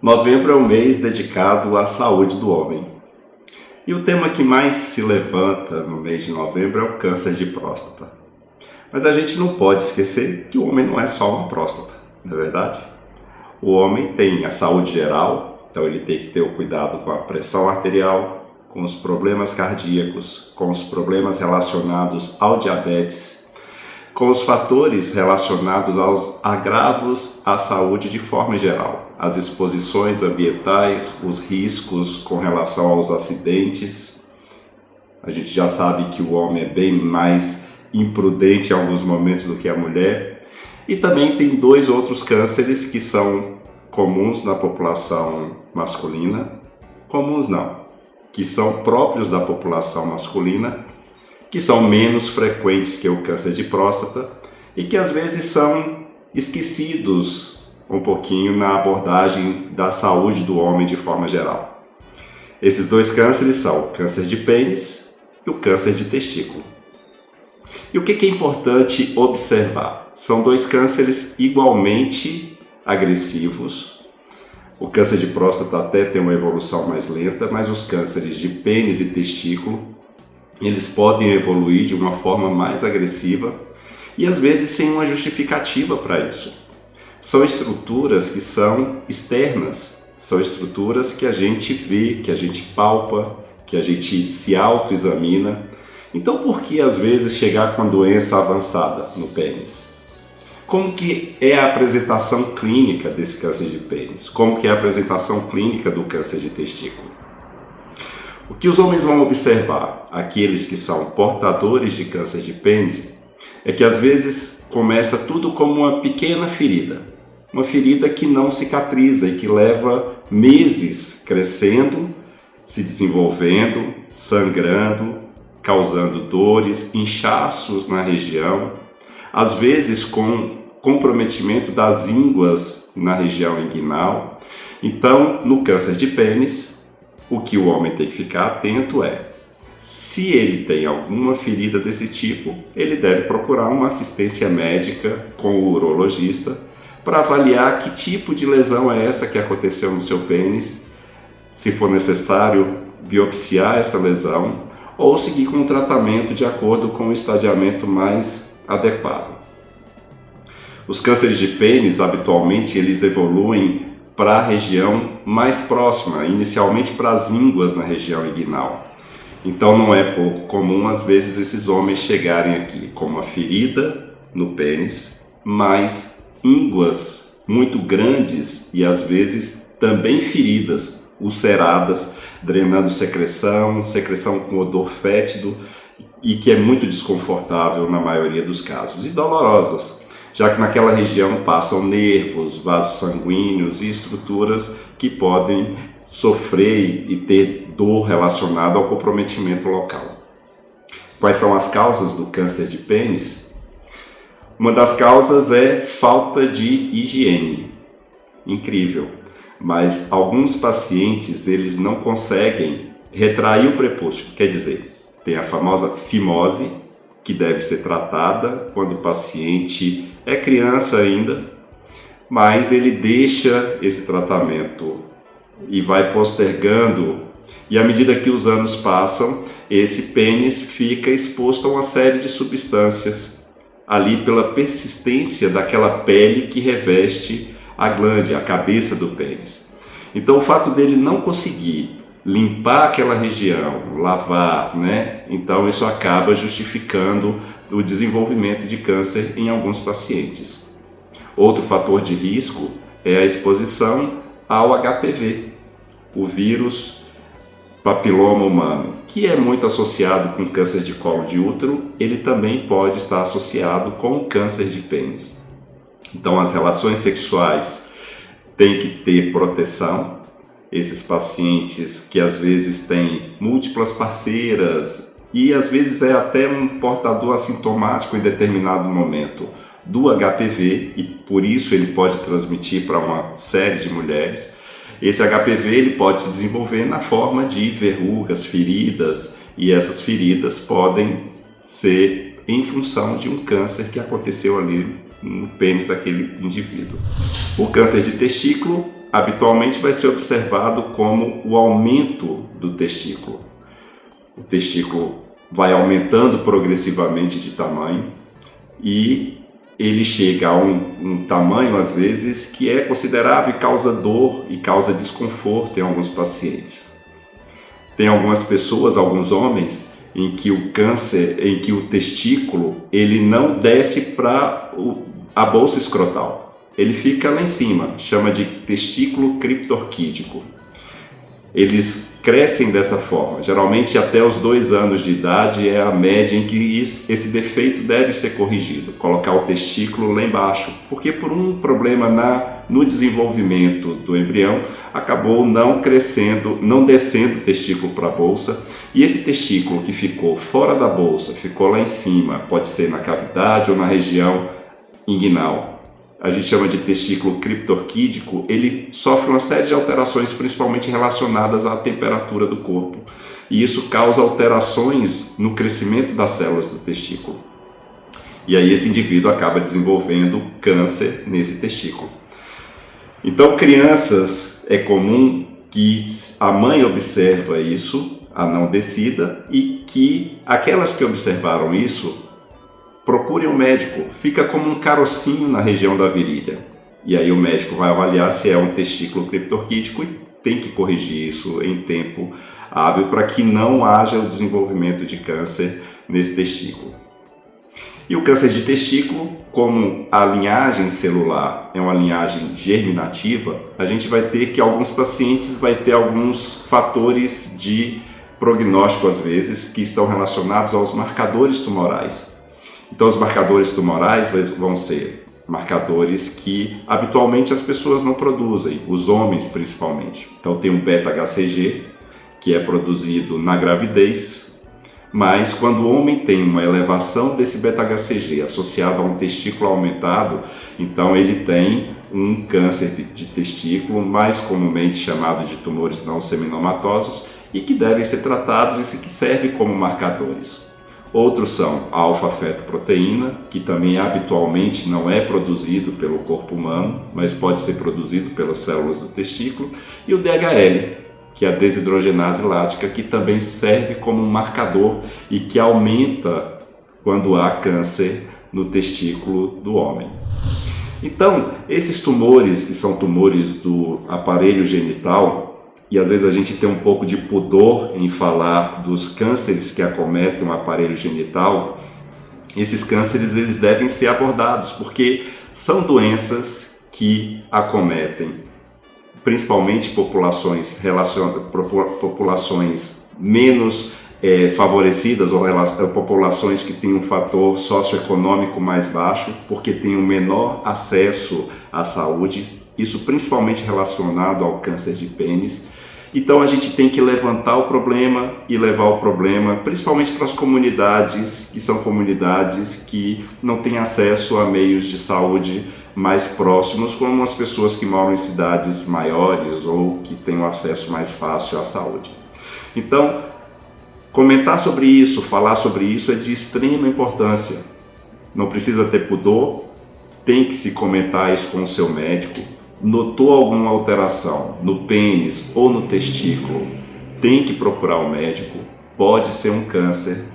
Novembro é um mês dedicado à saúde do homem. E o tema que mais se levanta no mês de novembro é o câncer de próstata. Mas a gente não pode esquecer que o homem não é só uma próstata, não é verdade? O homem tem a saúde geral, então ele tem que ter o cuidado com a pressão arterial, com os problemas cardíacos, com os problemas relacionados ao diabetes, com os fatores relacionados aos agravos à saúde de forma geral, as exposições ambientais, os riscos com relação aos acidentes. A gente já sabe que o homem é bem mais imprudente em alguns momentos do que a mulher. E também tem dois outros cânceres que são comuns na população masculina, comuns não, que são próprios da população masculina, que são menos frequentes que o câncer de próstata e que às vezes são esquecidos um pouquinho na abordagem da saúde do homem de forma geral. Esses dois cânceres são o câncer de pênis e o câncer de testículo. E o que é importante observar? São dois cânceres igualmente agressivos. O câncer de próstata até tem uma evolução mais lenta, mas os cânceres de pênis e testículo eles podem evoluir de uma forma mais agressiva e às vezes sem uma justificativa para isso. São estruturas que são externas, são estruturas que a gente vê, que a gente palpa, que a gente se autoexamina. Então por que às vezes chegar com a doença avançada no pênis? Como que é a apresentação clínica desse câncer de pênis? Como que é a apresentação clínica do câncer de testículo? O que os homens vão observar, aqueles que são portadores de câncer de pênis, é que às vezes começa tudo como uma pequena ferida. Uma ferida que não cicatriza e que leva meses crescendo, se desenvolvendo, sangrando, causando dores, inchaços na região, às vezes com comprometimento das ínguas na região inguinal. Então, no câncer de pênis, o que o homem tem que ficar atento é, se ele tem alguma ferida desse tipo, ele deve procurar uma assistência médica com o urologista para avaliar que tipo de lesão é essa que aconteceu no seu pênis, se for necessário biopsiar essa lesão ou seguir com o tratamento de acordo com o estadiamento mais adequado. Os cânceres de pênis, habitualmente, eles evoluem para a região mais próxima, inicialmente para as ínguas na região inguinal. Então não é pouco comum, às vezes, esses homens chegarem aqui com uma ferida no pênis, mas ínguas muito grandes e às vezes também feridas, ulceradas, drenando secreção com odor fétido e que é muito desconfortável na maioria dos casos e dolorosas, já que naquela região passam nervos, vasos sanguíneos e estruturas que podem sofrer e ter dor relacionada ao comprometimento local. Quais são as causas do câncer de pênis? Uma das causas é falta de higiene. Incrível, mas alguns pacientes eles não conseguem retrair o prepúcio, quer dizer, tem a famosa fimose, que deve ser tratada quando o paciente é criança ainda, mas ele deixa esse tratamento e vai postergando, e à medida que os anos passam, esse pênis fica exposto a uma série de substâncias, ali pela persistência daquela pele que reveste a glande, a cabeça do pênis. Então o fato dele não conseguir limpar aquela região, lavar, né? Então isso acaba justificando o desenvolvimento de câncer em alguns pacientes. Outro fator de risco é a exposição ao HPV, o vírus papiloma humano, que é muito associado com câncer de colo de útero, ele também pode estar associado com câncer de pênis. Então as relações sexuais têm que ter proteção. Esses pacientes que às vezes têm múltiplas parceiras e às vezes é até um portador assintomático em determinado momento do HPV e por isso ele pode transmitir para uma série de mulheres. Esse HPV ele pode se desenvolver na forma de verrugas, feridas, e essas feridas podem ser em função de um câncer que aconteceu ali no pênis daquele indivíduo. O câncer de testículo habitualmente vai ser observado como o aumento do testículo. O testículo vai aumentando progressivamente de tamanho e ele chega a um tamanho, às vezes, que é considerável e causa dor e causa desconforto em alguns pacientes. Tem algumas pessoas, alguns homens, em que o câncer, em que o testículo, ele não desce para a bolsa escrotal. Ele fica lá em cima, chama de testículo criptorquídico. Eles crescem dessa forma, geralmente até os 2 anos de idade é a média em que esse defeito deve ser corrigido, colocar o testículo lá embaixo, porque por um problema no desenvolvimento do embrião, acabou não crescendo, não descendo o testículo para a bolsa, e esse testículo que ficou fora da bolsa, ficou lá em cima, pode ser na cavidade ou na região inguinal, a gente chama de testículo criptorquídico, ele sofre uma série de alterações, principalmente relacionadas à temperatura do corpo. E isso causa alterações no crescimento das células do testículo. E aí esse indivíduo acaba desenvolvendo câncer nesse testículo. Então, crianças, é comum que a mãe observa isso, a não descida, e que aquelas que observaram isso procurem um médico, fica como um carocinho na região da virilha. E aí o médico vai avaliar se é um testículo criptorquídico e tem que corrigir isso em tempo hábil para que não haja o desenvolvimento de câncer nesse testículo. E o câncer de testículo, como a linhagem celular é uma linhagem germinativa, a gente vai ter que alguns pacientes vai ter alguns fatores de prognóstico às vezes que estão relacionados aos marcadores tumorais. Então, os marcadores tumorais vão ser marcadores que habitualmente as pessoas não produzem, os homens principalmente. Então, tem o beta-HCG, que é produzido na gravidez, mas quando o homem tem uma elevação desse beta-HCG associado a um testículo aumentado, então ele tem um câncer de testículo, mais comumente chamado de tumores não seminomatosos, e que devem ser tratados e que servem como marcadores. Outros são a alfa-fetoproteína, que também habitualmente não é produzido pelo corpo humano, mas pode ser produzido pelas células do testículo, e o DHL, que é a desidrogenase lática, que também serve como um marcador e que aumenta quando há câncer no testículo do homem. Então, esses tumores, que são tumores do aparelho genital, e às vezes a gente tem um pouco de pudor em falar dos cânceres que acometem o aparelho genital, esses cânceres eles devem ser abordados, porque são doenças que acometem principalmente populações menos favorecidas ou populações que têm um fator socioeconômico mais baixo, porque têm um menor acesso à saúde, isso principalmente relacionado ao câncer de pênis. Então a gente tem que levantar o problema e levar o problema principalmente para as comunidades, que são comunidades que não têm acesso a meios de saúde mais próximos, como as pessoas que moram em cidades maiores ou que têm um acesso mais fácil à saúde. Então, comentar sobre isso, falar sobre isso é de extrema importância. Não precisa ter pudor, tem que se comentar isso com o seu médico. Notou alguma alteração no pênis ou no testículo, tem que procurar um médico, pode ser um câncer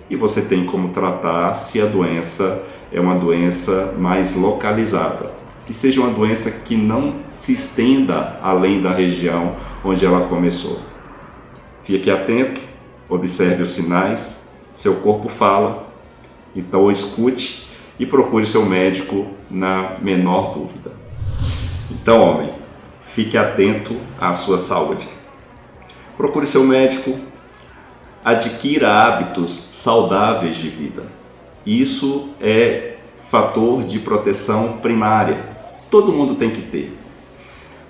e você tem como tratar se a doença é uma doença mais localizada, que seja uma doença que não se estenda além da região onde ela começou. Fique atento, observe os sinais, seu corpo fala, então escute e procure seu médico na menor dúvida. Então, homem, fique atento à sua saúde. Procure seu médico, adquira hábitos saudáveis de vida. Isso é fator de proteção primária. Todo mundo tem que ter.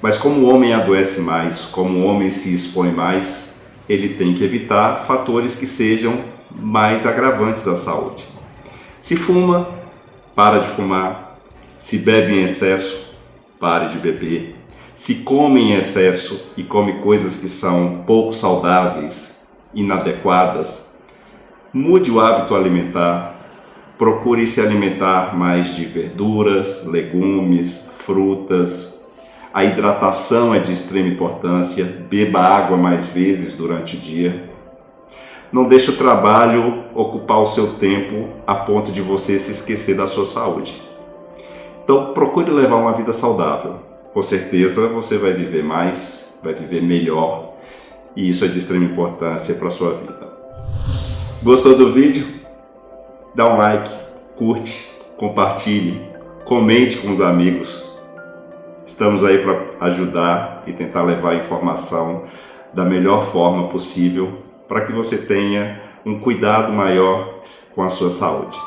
Mas como o homem adoece mais, como o homem se expõe mais, ele tem que evitar fatores que sejam mais agravantes à saúde. Se fuma, para de fumar. Se bebe em excesso, pare de beber. Se come em excesso e come coisas que são pouco saudáveis, inadequadas, mude o hábito alimentar. Procure se alimentar mais de verduras, legumes, frutas. A hidratação é de extrema importância, beba água mais vezes durante o dia. Não deixe o trabalho ocupar o seu tempo a ponto de você se esquecer da sua saúde. Então procure levar uma vida saudável. Com certeza você vai viver mais, vai viver melhor, e isso é de extrema importância para a sua vida. Gostou do vídeo? Dá um like, curte, compartilhe, comente com os amigos. Estamos aí para ajudar e tentar levar a informação da melhor forma possível para que você tenha um cuidado maior com a sua saúde.